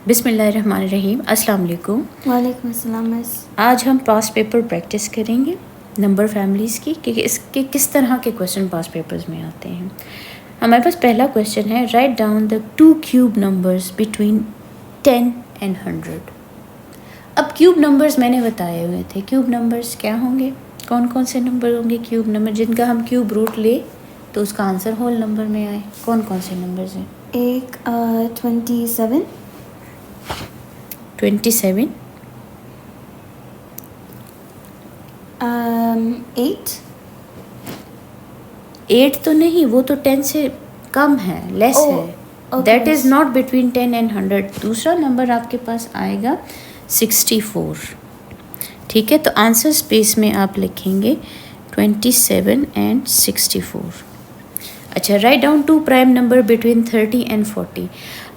बिस्मिल्लाहिर्रहमानिर्रहीम। अस्सलाम वालेकुम। वालेकुम अस्सलाम मिस। आज हम पास्ट पेपर प्रैक्टिस करेंगे नंबर फैमिलीज़ की कि इसके किस तरह के क्वेश्चन पास्ट पेपर्स में आते हैं। हमारे पास पहला क्वेश्चन है, write down the two cube numbers between 10 and 100। अब क्यूब नंबर्स मैंने बताए हुए थे। क्यूब नंबर्स क्या होंगे, कौन कौन से नंबर होंगे क्यूब नंबर जिनका हम क्यूब रूट ले तो उसका आंसर होल नंबर में आए। कौन कौन से नंबर्स हैं? एक 27, 27, 8, 8 तो नहीं, वो तो 10 से कम है, लेस Oh, है। okay, that is yes. Not between 10 and 100। दूसरा नंबर आपके पास आएगा 64। ठीक है, तो आंसर स्पेस में आप लिखेंगे 27 एंड 64। अच्छा, right down two prime number between 30 and 40।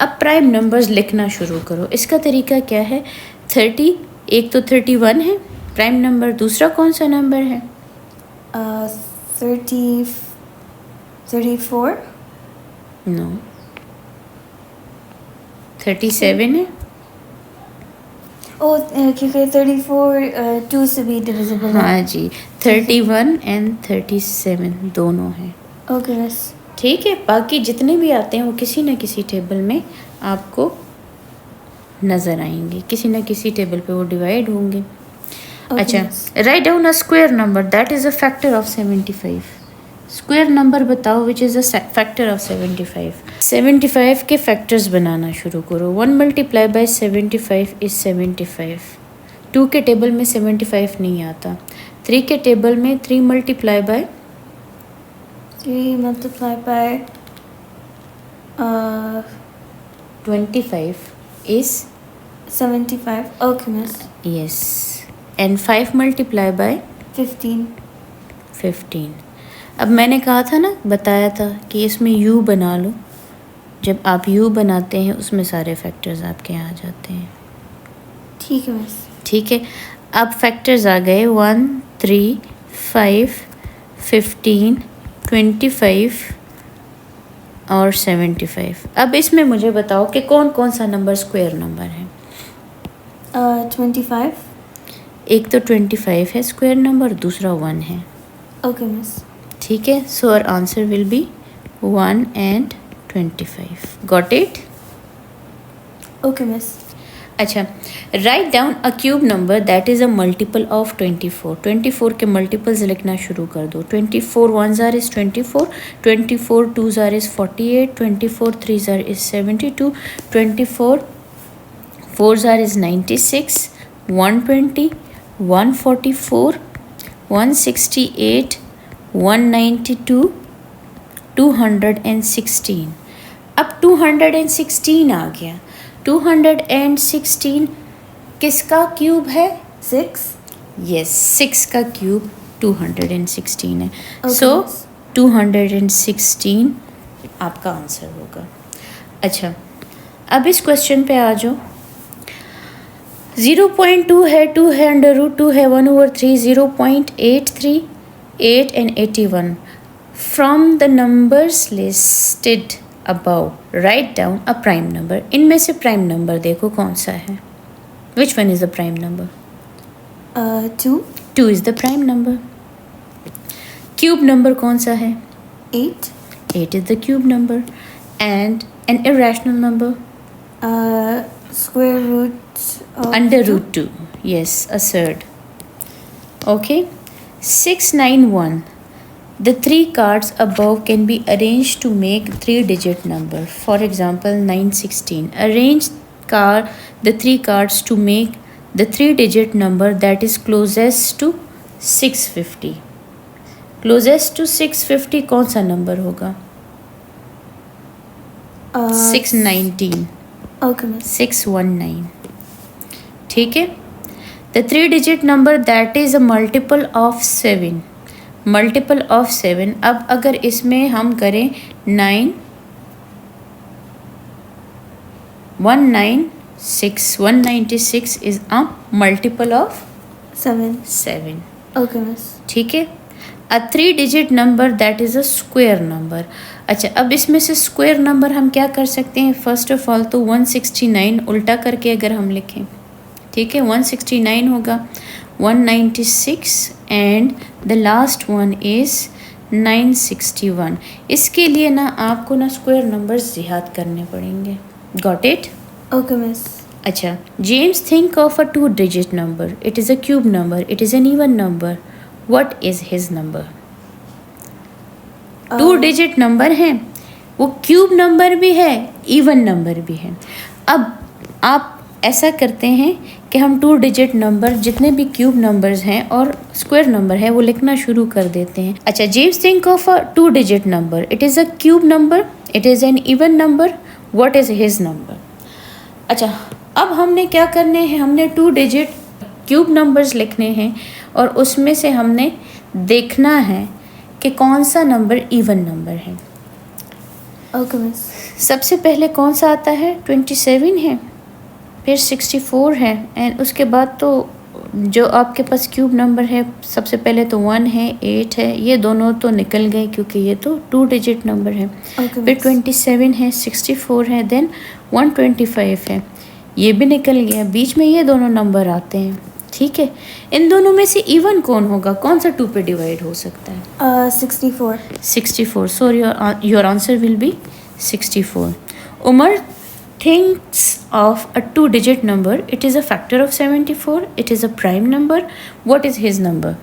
अब प्राइम नंबर्स लिखना शुरू करो। इसका तरीका क्या है? 30, एक तो 31 है प्राइम नंबर, दूसरा कौन सा नंबर है? 34, नो, 37 है। क्योंकि 34 2 से भी डिविजिबल है। हाँ जी, 31 एंड 37 दोनों हैं। Okay miss. ठीक है, बाकी जितने भी आते हैं वो किसी न किसी टेबल में आपको नज़र आएंगे, किसी न किसी टेबल पे वो डिवाइड होंगे। अच्छा, right down a square number that is a factor of 75। Square number बताओ which is a factor of 75। 75 के फैक्टर्स बनाना शुरू करो। 1 मल्टीप्लाई बाय 75 इज़ 75। 2 के टेबल में 75 नहीं आता। 3 के टेबल में 3 multiply by 3 multiplied by 25 is 75. Okay miss. yes, and 5 multiply by 15. 15। अब मैंने कहा था ना, बताया था कि इसमें u बना लो। जब आप u बनाते हैं उसमें सारे फैक्टर्स आपके यहाँ आ जाते हैं। ठीक है मिस। ठीक है, अब फैक्टर्स आ गए 1, 3, 5, 15, 25 और 75। अब इसमें मुझे बताओ कि कौन कौन सा नंबर स्क्वायर नंबर है। 25. एक तो 25 है स्क्वायर नंबर, दूसरा 1 है। Okay miss. ठीक है, so our answer will be 1 and 25। Got it? Okay miss. अच्छा, right down a cube number that is a multiple of 24। 24 के मल्टीपल्स लिखना शुरू कर दो। 24 1 ज़ार इज़ 24, 24 2 ज़ार इज़ 48, 24 3 ज़ार इज़ 72, 24 4 ज़ार इज़ 96, 120, 144, 168, 192, 216। अब 216 आ गया। 216 किसका क्यूब है? 6. यस, 6 का क्यूब 216 है। Okay, सो miss. 216 आपका आंसर होगा। अच्छा, अब इस क्वेश्चन पे आ जाओ। 0.2 है, 2 है, √2 है, 1/3, 0.83, 8 and 81। From the numbers listed above write down a prime number. इनमें से प्राइम नंबर देखो कौन सा है। Which one is the prime number? 2. 2 is the prime number. Cube number कौन सा है? 8. 8 is the cube number. And an irrational number? Square root of Under 2. root 2. Yes, a third. Okay. 691. The 3 cards above can be arranged to make 3-digit number. For example, 916. Arrange the 3 cards to make the 3-digit number that is closest to 650. Closest to 650 कौन सा number होगा? 619. Okay miss. 619। ठीक है, the 3-digit number that is a multiple of 7। Multiple of 7। अब अगर इसमें हम करें 9, 196, 196 is a multiple of 7. 7। Okay miss. ठीक है, अ 3-digit number that is a square number. अच्छा, अब इसमें से स्क्वायर नंबर हम क्या कर सकते हैं? फर्स्ट ऑफ ऑल तो 169 उल्टा करके अगर हम लिखें, ठीक है, 169 होगा, 196 and the last one is 961। इसके लिए ना आपको ना स्क्वायर नंबर्स याद करने पड़ेंगे। Got it? Okay, miss. अच्छा, James think of a 2-digit number, it is a cube number, it is an even number, what is his number? 2-digit number है, वो क्यूब नंबर भी है, इवन नंबर भी है। अब आप ऐसा करते हैं कि हम 2-digit नंबर जितने भी क्यूब नंबर्स हैं और स्क्वायर नंबर है वो लिखना शुरू कर देते हैं। अच्छा, James think of a 2-digit number, it is a cube number, it is an even number, what is his number? अच्छा, अब हमने क्या करने हैं? हमने 2-digit क्यूब नंबर्स लिखने हैं और उसमें से हमने देखना है कि कौन सा नंबर इवन नंबर है। Okay, miss. सबसे पहले कौन सा आता है? 27 है, फिर 64 है, एंड उसके बाद तो जो आपके पास क्यूब नंबर है सबसे पहले तो 1 है, 8 है, ये दोनों तो निकल गए क्योंकि ये तो 2-digit नंबर है। Okay, फिर miss. 27 है, 64 है, देन 125 है, ये भी निकल गया। बीच में ये दोनों नंबर आते हैं, ठीक है। इन दोनों में से इवन कौन होगा? कौन सा 2 पे डिवाइड हो सकता है? 64. 64, so your answer will be 64. Umar thinks of a 2-digit number, it is a factor of 74, it is a prime number, what is his number?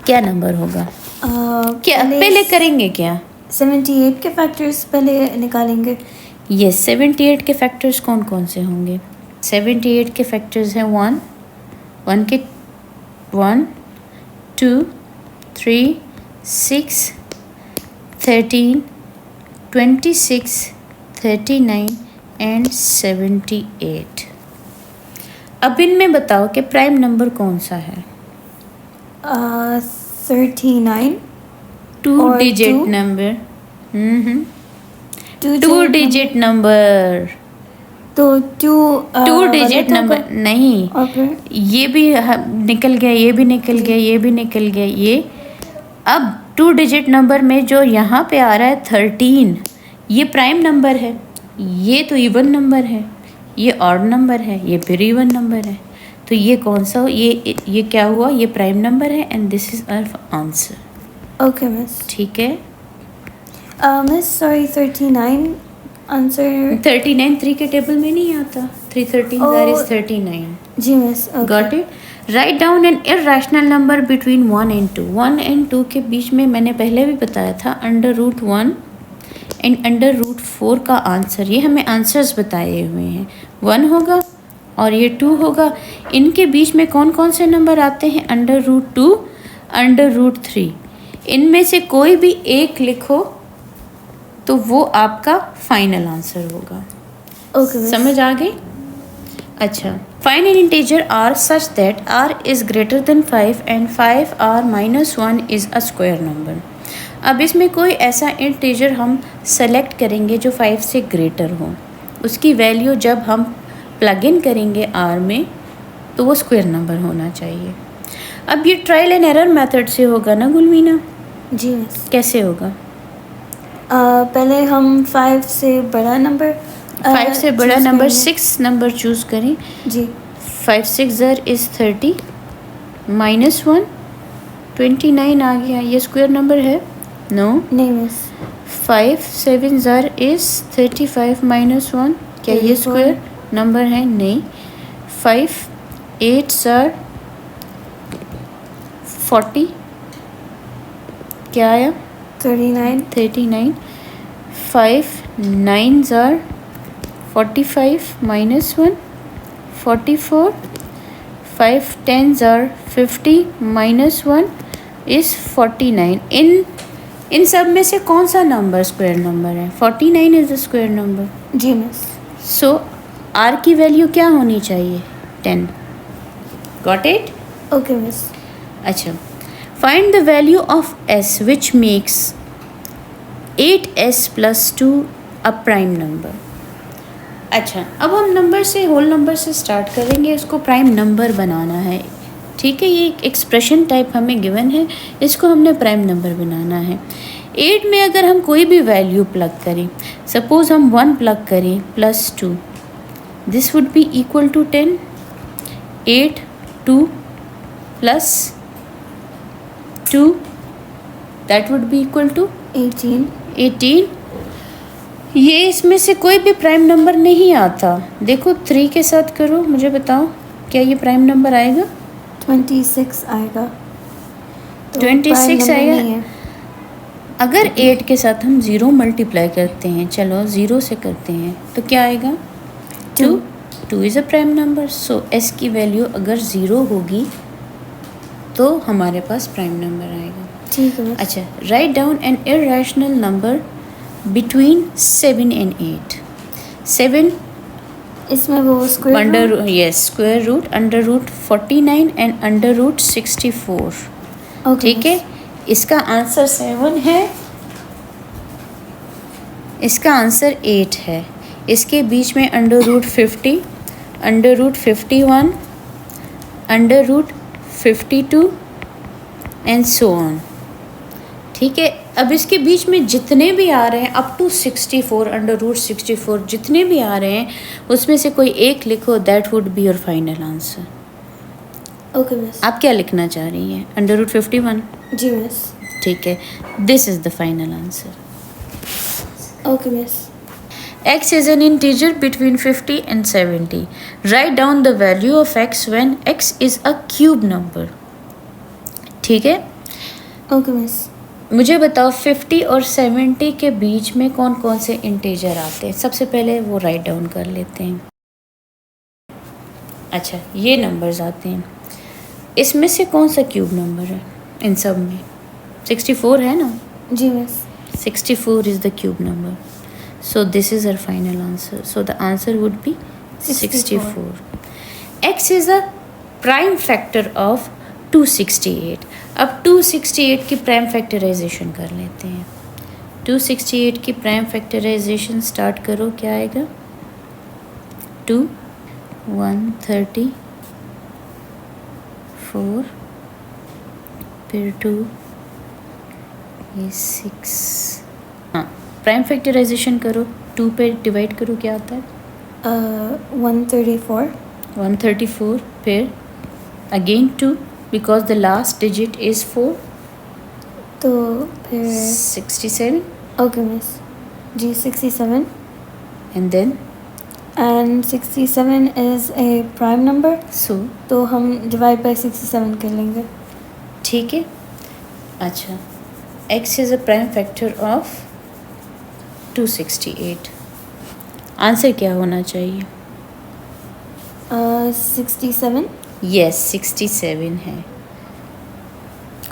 क्या नंबर होगा? क्या पहले करेंगे क्या? 78 के फैक्टर्स पहले निकालेंगे। यस, 78 के फैक्टर्स कौन कौन से होंगे? 78 के फैक्टर्स हैं 1 के 1 2 3 6 13 26 39 एंड 78। अब इनमें बताओ कि प्राइम नंबर कौन सा है? 39 2-digit two? Number. 2 2-digit number, तो 2 2-digit नंबर नहीं, और फिर ये भी निकल गया, ये भी निकल गया, ये भी निकल गया, ये। अब 2-digit नंबर में जो यहाँ पे आ रहा है 13, ये प्राइम नंबर है, ये तो इवन नंबर है, ये ऑड नंबर है, ये फिर इवन नंबर है, तो ये कौन सा? ये क्या हुआ? ये प्राइम नंबर है and this is our answer. Okay miss. ठीक है मिस सॉरी 39 आंसर 39 3 के टेबल में नहीं आता। 3 13 Oh. is 39। जी miss. Got it? Write down an irrational number between 1 and 2। 1 and 2 के बीच में मैंने पहले भी बताया था √1 एंड √4 का आंसर, ये हमें आंसर्स बताए हुए हैं। 1 होगा और ये 2 होगा। इनके बीच में कौन कौन से नंबर आते हैं? √2 √3। इनमें से कोई भी एक लिखो तो वो आपका फाइनल आंसर होगा। Okay miss. समझ आ गई? अच्छा, find N integer r such that r is greater than 5 and 5r minus 1 is a square number। अब इसमें कोई ऐसा इंटीजर हम सेलेक्ट करेंगे जो 5 से ग्रेटर हो, उसकी वैल्यू जब हम प्लग इन करेंगे r में तो वो स्क्वायर नंबर होना चाहिए। अब ये ट्रायल एंड एरर मेथड से होगा ना गुलमीना? जी मिस। कैसे होगा? पहले हम 5 से बड़ा नंबर 5 से बड़ा choose नंबर करेंगे। 6 नंबर चूज़ करें। जी 5 6 ज़र इज़ 30 माइनस 1 29 आ गया। ये स्क्वायर नंबर है? नो। नहीं मिस। 5 7 ज़र इज़ 35 माइनस 1, क्या ये 34 स्क्वायर नंबर है? नहीं। 5 8 ज़र 40, क्या आया? 39 39। 5 9 ज़र 45 माइनस 1 44। 5 10 ज़र 50 माइनस 1 इज़ 49। इन सब में से कौन सा नंबर स्क्वायर नंबर है? 49 इज़ द स्क्वायर नंबर। जी मिस। सो r की वैल्यू क्या होनी चाहिए? 10। Got it? Okay miss. अच्छा, find the value of s which makes 8s + 2 a prime number. अच्छा, अब हम नंबर से, होल नंबर से स्टार्ट करेंगे, इसको प्राइम नंबर बनाना है। ठीक है, ये एक एक्सप्रेशन टाइप हमें गिवन है, इसको हमने प्राइम नंबर बनाना है। 8 में अगर हम कोई भी वैल्यू प्लग करें, सपोज हम 1 प्लग करें plus 2, this would be equal to 10। 8 2 plus 2 that would be equal to 18। ये इसमें से कोई भी प्राइम नंबर नहीं आता। देखो 3 के साथ करो, मुझे बताओ क्या ये प्राइम नंबर आएगा? 26 आएगा। तो 26 prime number आएगा। नहीं है। अगर 8 के साथ हम 0 मल्टीप्लाई करते हैं, चलो 0 से करते हैं, तो क्या आएगा? 2। 2 is a prime number, so s की वैल्यू अगर 0 होगी तो हमारे पास प्राइम नंबर आएगा। ठीक है। अच्छा, right down an irrational number between 7 and 8। 7 इसमें वो square under, yes, square root, under root 49 and under root 64। ठीक है, इसका आंसर 7 है, इसका आंसर 8 है। इसके बीच में under root 50, under root 51, under root 52 and so on. ठीक है, अब इसके बीच में जितने भी आ रहे हैं अप टू 64, अंडर रूट 64 जितने भी आ रहे हैं उसमें से कोई एक लिखो, that would be your final answer. Okay miss. आप क्या लिखना चाह रही हैं? Under root 51? जी मिस। ठीक है, this is the final answer. Okay miss. x is an integer between 50 and 70. Write down the value of x when x is a cube number. ठीक है, ओके मिस। मुझे बताओ 50 और 70 के बीच में कौन कौन से इंटीजर आते हैं? सबसे पहले वो राइट डाउन कर लेते हैं। अच्छा, ये नंबर्स आते हैं, इसमें से कौन सा क्यूब नंबर है इन सब में? 64 है ना? जी miss. 64 is the cube number. So this is our final answer. So the answer would be 64. X is a prime factor of 268. अब 268 की प्राइम फैक्टराइजेशन कर लेते हैं। 268 की प्राइम फैक्टराइजेशन स्टार्ट करो, क्या आएगा? 2 134, फिर 2 ये 6। हाँ, प्राइम फैक्टराइजेशन करो, 2 पे डिवाइड करो, क्या आता है? 134, 134, फिर again 2 because the last digit is 4, तो फिर 67 ओके मिस। जी 67 and then and 67 is a prime number, so, तो हम डिवाइड बाय 67 कर लेंगे। ठीक है। अच्छा, x is a prime factor of 268। Answer क्या होना चाहिए? 67। यस, 67 है।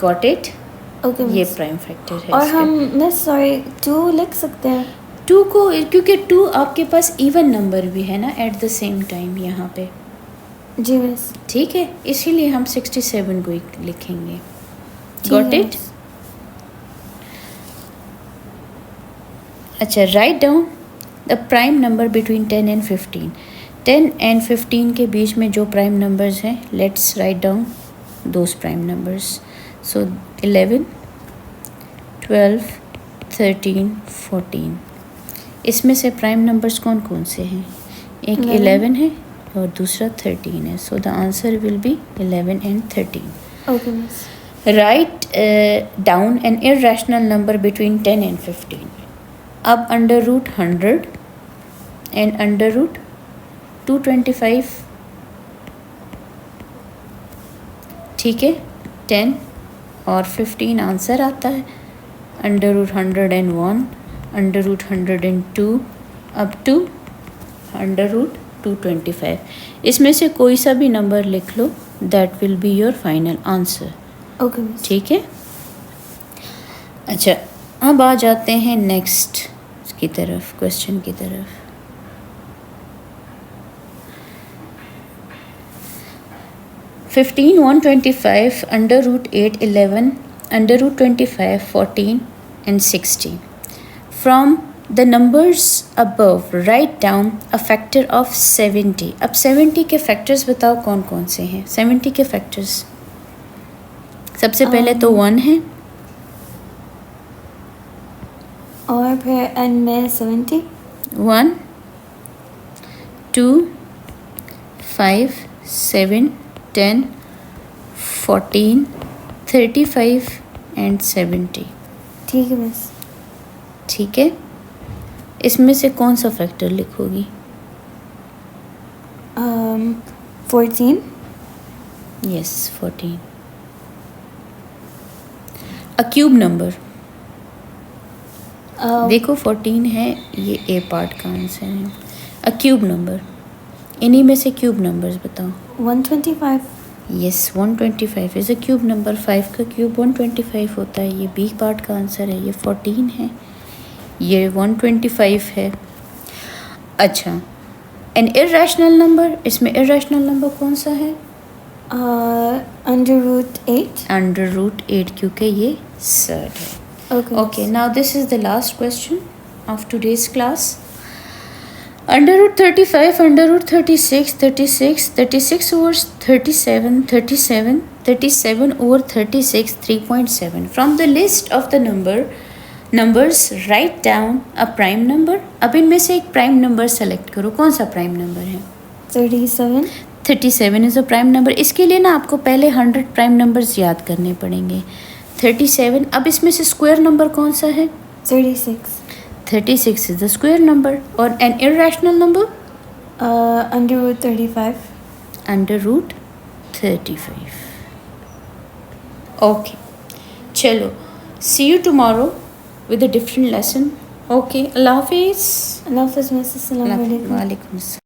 Got it? ओके ये मिस। प्राइम फैक्टर है और इसका। हम मिस सॉरी 2 लिख सकते हैं? 2 को, क्योंकि 2 आपके पास इवन नंबर भी है ना एट द सेम टाइम यहाँ पे। जी मिस। ठीक है, इसीलिए हम 67 को ही लिखेंगे। ठीक गॉट है इट? मिस। अच्छा, write down the prime number between 10 and 15। 10 and 15 के बीच में जो प्राइम नंबर्स हैं, let's write down those prime numbers. सो 11 12 13 14, इसमें से प्राइम नंबर्स कौन कौन से हैं? एक 11 है और दूसरा 13 है, so the answer will be 11 and 13। Okay miss. Right down an irrational number between 10 and 15। अब under root 100 and under root 225, ठीक है, 10 और 15 आंसर आता है। Under root 101, under root 102 up to under root 225। इसमें से कोई सा भी नंबर लिख लो, that will be your final answer. Okay miss. ठीक है। अच्छा, अब आ जाते हैं नेक्स्ट की तरफ, क्वेश्चन की तरफ। Fifteen 125 under root 8 11 under root 25 14 and 60. From the numbers above, write down a factor of 70. अब 70 के फैक्टर्स बताओ कौन कौन से हैं? 70 के फैक्टर्स सबसे पहले तो 1 है और फिर एंड में 70. 1 2 5 7 10 14 35 एंड 70. ठीक है बस. ठीक है, इसमें से कौन सा फैक्टर लिखोगी? 14. यस 14. A cube number. देखो 14 है, ये ए पार्ट का आंसर है. अ क्यूब नंबर, इन्हीं में से क्यूब नंबर्स बताओ. 125. Yes 125 is a cube number. 5 का क्यूब 125 होता है. ये बी पार्ट का आंसर है. ये 14 है, ये 125 है. अच्छा, एन इर्रेशनल नंबर, इसमें इर्रेशनल नंबर कौन सा है? √8. √8, क्योंकि ये सर्ड है. Okay. Okay, now this is the last question of today's class. √35, √36, 36, 36 over 37, 37, 37 over 36, 3.7. From the list of the numbers, write down a prime number. अब इनमें से एक प्राइम नंबर सेलेक्ट करो. कौन सा प्राइम नंबर है? 37. 37 इज़ अ प्राइम नंबर. इसके लिए ना आपको पहले 100 प्राइम नंबर्स याद करने पड़ेंगे. 37. अब इसमें से स्क्वायर नंबर कौन सा है? 36. 36 इज़ द स्क्वायर नंबर. और एन इर्रेशनल नंबर? √35. √35. ओके, चलो, see you tomorrow with a different lesson. Okay, अल्लाह हाफिज़. अल्लाह हाफ़िज़ मिस. अस्सलाम वालेकुम. वालेकुम अस्सलाम.